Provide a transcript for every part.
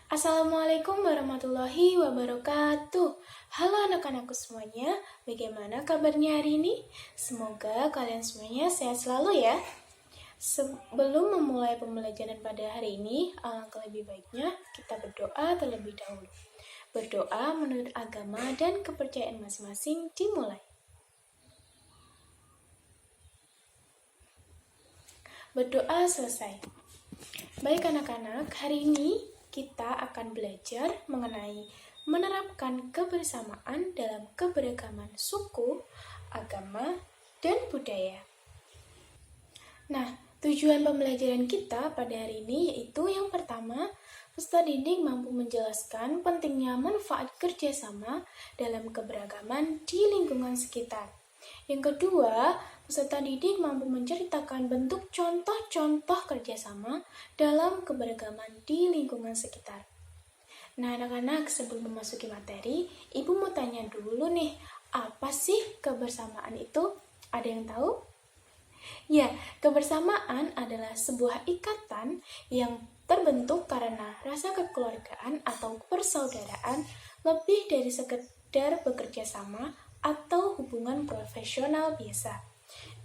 Assalamualaikum warahmatullahi wabarakatuh. Halo anak-anakku semuanya, bagaimana kabarnya hari ini? Semoga kalian semuanya sehat selalu ya. Sebelum memulai pembelajaran pada hari ini, alangkah lebih baiknya kita berdoa terlebih dahulu. Berdoa menurut agama dan kepercayaan masing-masing dimulai. Berdoa selesai. Baik anak-anak, hari ini kita akan belajar mengenai menerapkan kebersamaan dalam keberagaman suku, agama, dan budaya. Nah, tujuan pembelajaran kita pada hari ini yaitu yang pertama, peserta didik mampu menjelaskan pentingnya manfaat kerjasama dalam keberagaman di lingkungan sekitar. Yang kedua, peserta didik mampu menceritakan bentuk contoh-contoh kerjasama dalam keberagaman di lingkungan sekitar. Nah, anak-anak, sebelum memasuki materi, Ibu mau tanya dulu nih, apa sih kebersamaan itu? Ada yang tahu? Ya, kebersamaan adalah sebuah ikatan yang terbentuk karena rasa kekeluargaan atau persaudaraan lebih dari sekedar bekerja sama atau hubungan profesional biasa.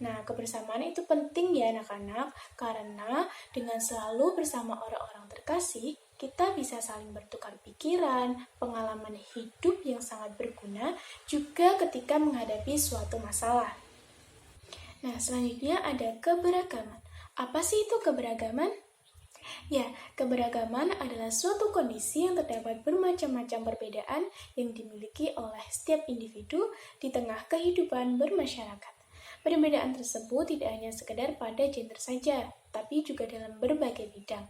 Nah, kebersamaan itu penting ya anak-anak, karena dengan selalu bersama orang-orang terkasih, kita bisa saling bertukar pikiran, pengalaman hidup yang sangat berguna, juga ketika menghadapi suatu masalah. Nah, selanjutnya ada keberagaman. Apa sih itu keberagaman? Ya, keberagaman adalah suatu kondisi yang terdapat bermacam-macam perbedaan yang dimiliki oleh setiap individu di tengah kehidupan bermasyarakat. Perbedaan tersebut tidak hanya sekedar pada gender saja, tapi juga dalam berbagai bidang.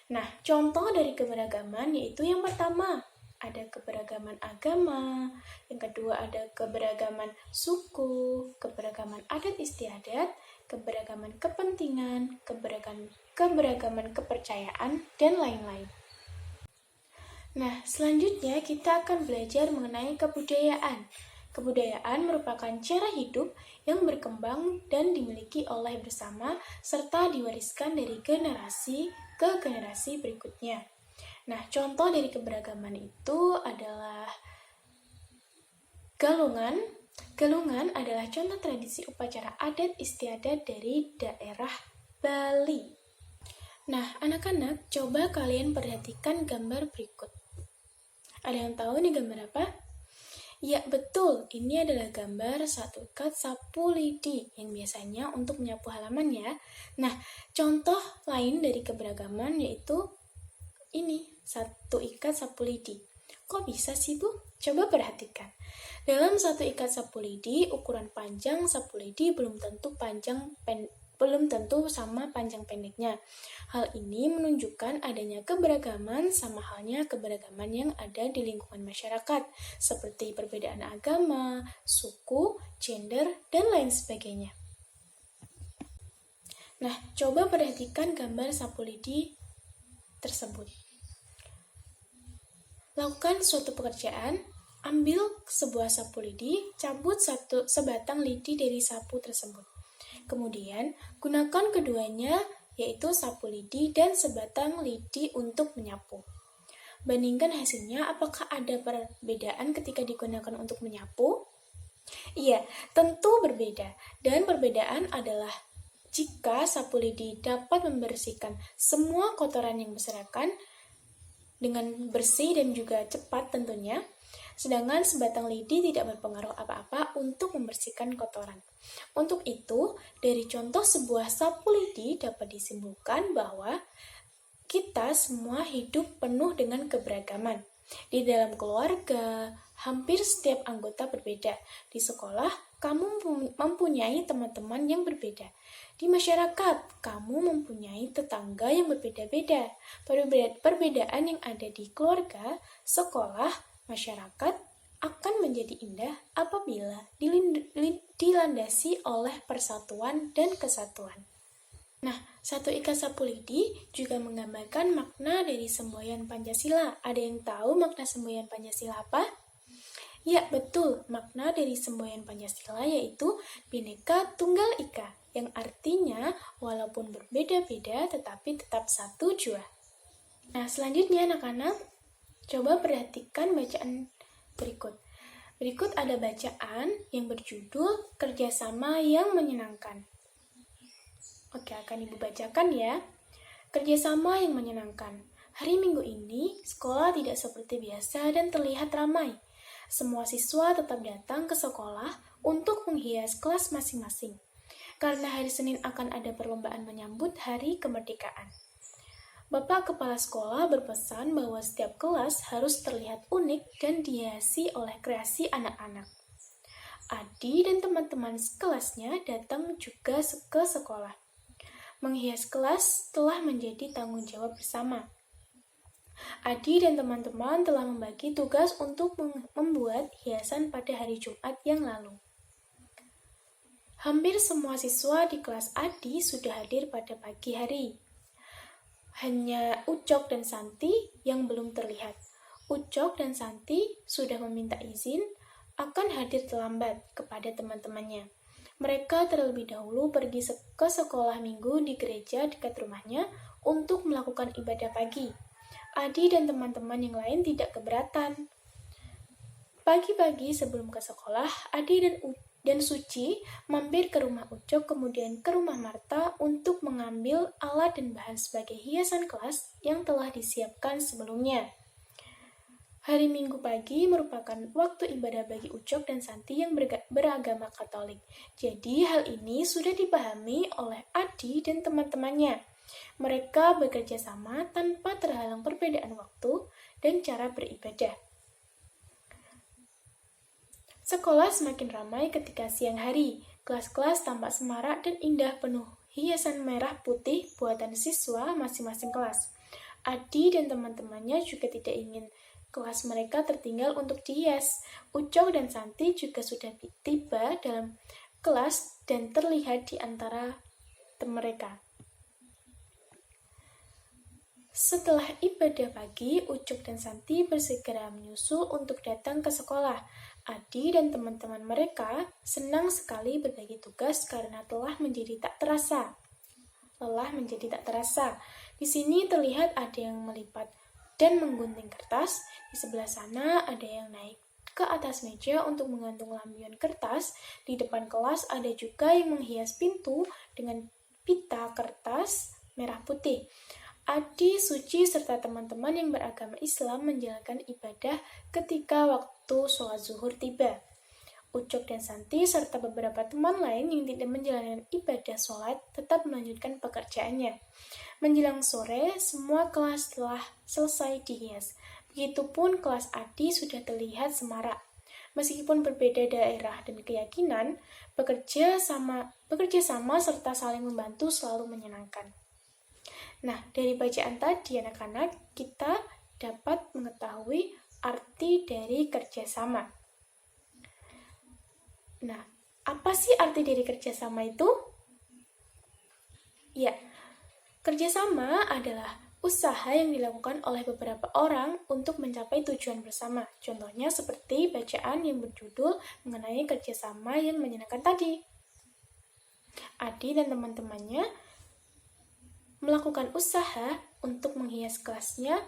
Nah, contoh dari keberagaman yaitu yang pertama, ada keberagaman agama, yang kedua ada keberagaman suku, keberagaman adat istiadat, keberagaman kepentingan, keberagaman kepercayaan, dan lain-lain. Nah, selanjutnya kita akan belajar mengenai kebudayaan. Kebudayaan merupakan cara hidup yang berkembang dan dimiliki oleh bersama serta diwariskan dari generasi ke generasi berikutnya. Nah, contoh dari keberagaman itu adalah galungan. Galungan adalah contoh tradisi upacara adat istiadat dari daerah Bali. Nah, anak-anak, coba kalian perhatikan gambar berikut. Ada yang tahu nih gambar apa? Ya, betul. Ini adalah gambar satu ikat sapu lidi yang biasanya untuk menyapu halaman ya. Nah, contoh lain dari keberagaman yaitu ini, satu ikat sapu lidi. Kok bisa sih, Bu? Coba perhatikan. Dalam satu ikat sapu lidi, ukuran panjang sapu lidi belum tentu sama panjang pendeknya. Hal ini menunjukkan adanya keberagaman sama halnya keberagaman yang ada di lingkungan masyarakat, seperti perbedaan agama, suku, gender, dan lain sebagainya. Nah, coba perhatikan gambar sapu lidi tersebut. Lakukan suatu pekerjaan, ambil sebuah sapu lidi, cabut sebatang lidi dari sapu tersebut. Kemudian, gunakan keduanya, yaitu sapu lidi dan sebatang lidi untuk menyapu. Bandingkan hasilnya, apakah ada perbedaan ketika digunakan untuk menyapu? Iya, tentu berbeda. Dan perbedaan adalah jika sapu lidi dapat membersihkan semua kotoran yang berserakan dengan bersih dan juga cepat tentunya, sedangkan sebatang lidi tidak berpengaruh apa-apa untuk membersihkan kotoran. Untuk itu, dari contoh sebuah sapu lidi dapat disimpulkan bahwa kita semua hidup penuh dengan keberagaman. Di dalam keluarga, hampir setiap anggota berbeda. Di sekolah, kamu mempunyai teman-teman yang berbeda. Di masyarakat, kamu mempunyai tetangga yang berbeda-beda. Perbedaan yang ada di keluarga, sekolah, masyarakat akan menjadi indah apabila dilandasi oleh persatuan dan kesatuan. Nah, satu ikat sapu lidi juga menggambarkan makna dari semboyan Pancasila. Ada yang tahu makna semboyan Pancasila apa? Ya, betul. Makna dari semboyan Pancasila yaitu Bhinneka Tunggal Ika, yang artinya walaupun berbeda-beda tetapi tetap satu jua. Nah, selanjutnya anak-anak, Coba perhatikan bacaan berikut. Berikut ada bacaan yang berjudul Kerjasama yang Menyenangkan. Oke, akan Ibu bacakan ya. Kerjasama yang menyenangkan. Hari Minggu ini, sekolah tidak seperti biasa dan terlihat ramai. Semua siswa tetap datang ke sekolah untuk menghias kelas masing-masing. Karena hari Senin akan ada perlombaan menyambut Hari Kemerdekaan. Bapak Kepala Sekolah berpesan bahwa setiap kelas harus terlihat unik dan dihiasi oleh kreasi anak-anak. Adi dan teman-teman kelasnya datang juga ke sekolah. Menghias kelas telah menjadi tanggung jawab bersama. Adi dan teman-teman telah membagi tugas untuk membuat hiasan pada hari Jumat yang lalu. Hampir semua siswa di kelas Adi sudah hadir pada pagi hari. Hanya Ucok dan Santi yang belum terlihat. Ucok dan Santi sudah meminta izin akan hadir terlambat kepada teman-temannya. Mereka terlebih dahulu pergi ke sekolah minggu di gereja dekat rumahnya untuk melakukan ibadah pagi. Adi dan teman-teman yang lain tidak keberatan. Pagi-pagi sebelum ke sekolah, Adi dan Suci mampir ke rumah Ucok, kemudian ke rumah Marta untuk mengambil alat dan bahan sebagai hiasan kelas yang telah disiapkan sebelumnya. Hari Minggu pagi merupakan waktu ibadah bagi Ucok dan Santi yang beragama Katolik. Jadi hal ini sudah dipahami oleh Adi dan teman-temannya. Mereka bekerja sama tanpa terhalang perbedaan waktu dan cara beribadah. Sekolah semakin ramai ketika siang hari. Kelas-kelas tampak semarak dan indah penuh hiasan merah putih buatan siswa masing-masing kelas. Adi dan teman-temannya juga tidak ingin kelas mereka tertinggal untuk dihias. Ucok dan Santi juga sudah tiba dalam kelas dan terlihat di antara mereka. Setelah ibadah pagi, Ucok dan Santi bersegera menyusul untuk datang ke sekolah. Adi dan teman-teman mereka senang sekali berbagi tugas karena lelah menjadi tak terasa. Di sini terlihat ada yang melipat dan menggunting kertas. Di sebelah sana ada yang naik ke atas meja untuk menggantung lampion kertas. Di depan kelas ada juga yang menghias pintu dengan pita kertas merah putih. Adi, Suci, serta teman-teman yang beragama Islam menjalankan ibadah ketika waktu sholat zuhur tiba. Ucok dan Santi serta beberapa teman lain yang tidak menjalankan ibadah sholat tetap melanjutkan pekerjaannya. Menjelang sore, semua kelas telah selesai dihias. Begitupun kelas Adi sudah terlihat semarak. Meskipun berbeda daerah dan keyakinan, bekerja sama serta saling membantu selalu menyenangkan. Nah, dari bacaan tadi anak-anak, kita dapat mengetahui arti dari kerjasama. Nah, apa sih arti dari kerjasama itu? Ya, kerjasama adalah usaha yang dilakukan oleh beberapa orang untuk mencapai tujuan bersama. Contohnya seperti bacaan yang berjudul mengenai kerjasama yang menyenangkan tadi. Adi dan teman-temannya melakukan usaha untuk menghias kelasnya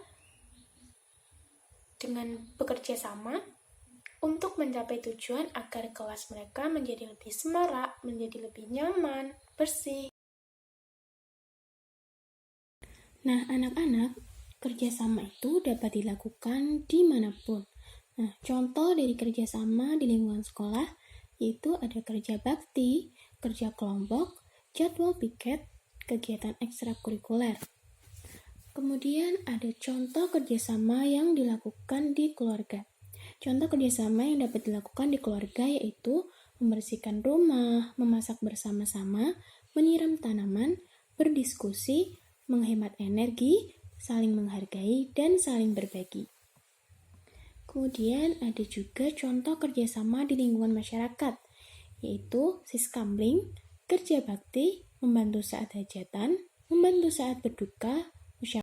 dengan bekerja sama untuk mencapai tujuan agar kelas mereka menjadi lebih semarak, menjadi lebih nyaman, bersih. Nah, anak-anak, kerjasama itu dapat dilakukan dimanapun. Nah, contoh dari kerjasama di lingkungan sekolah yaitu ada kerja bakti, kerja kelompok, jadwal piket, kegiatan ekstrakurikuler. Kemudian ada contoh kerjasama yang dilakukan di keluarga. Contoh kerjasama yang dapat dilakukan di keluarga yaitu membersihkan rumah, memasak bersama-sama, menyiram tanaman, berdiskusi, menghemat energi, saling menghargai, dan saling berbagi. Kemudian ada juga contoh kerjasama di lingkungan masyarakat, yaitu siskamling, kerja bakti, membantu saat hajatan, membantu saat berduka,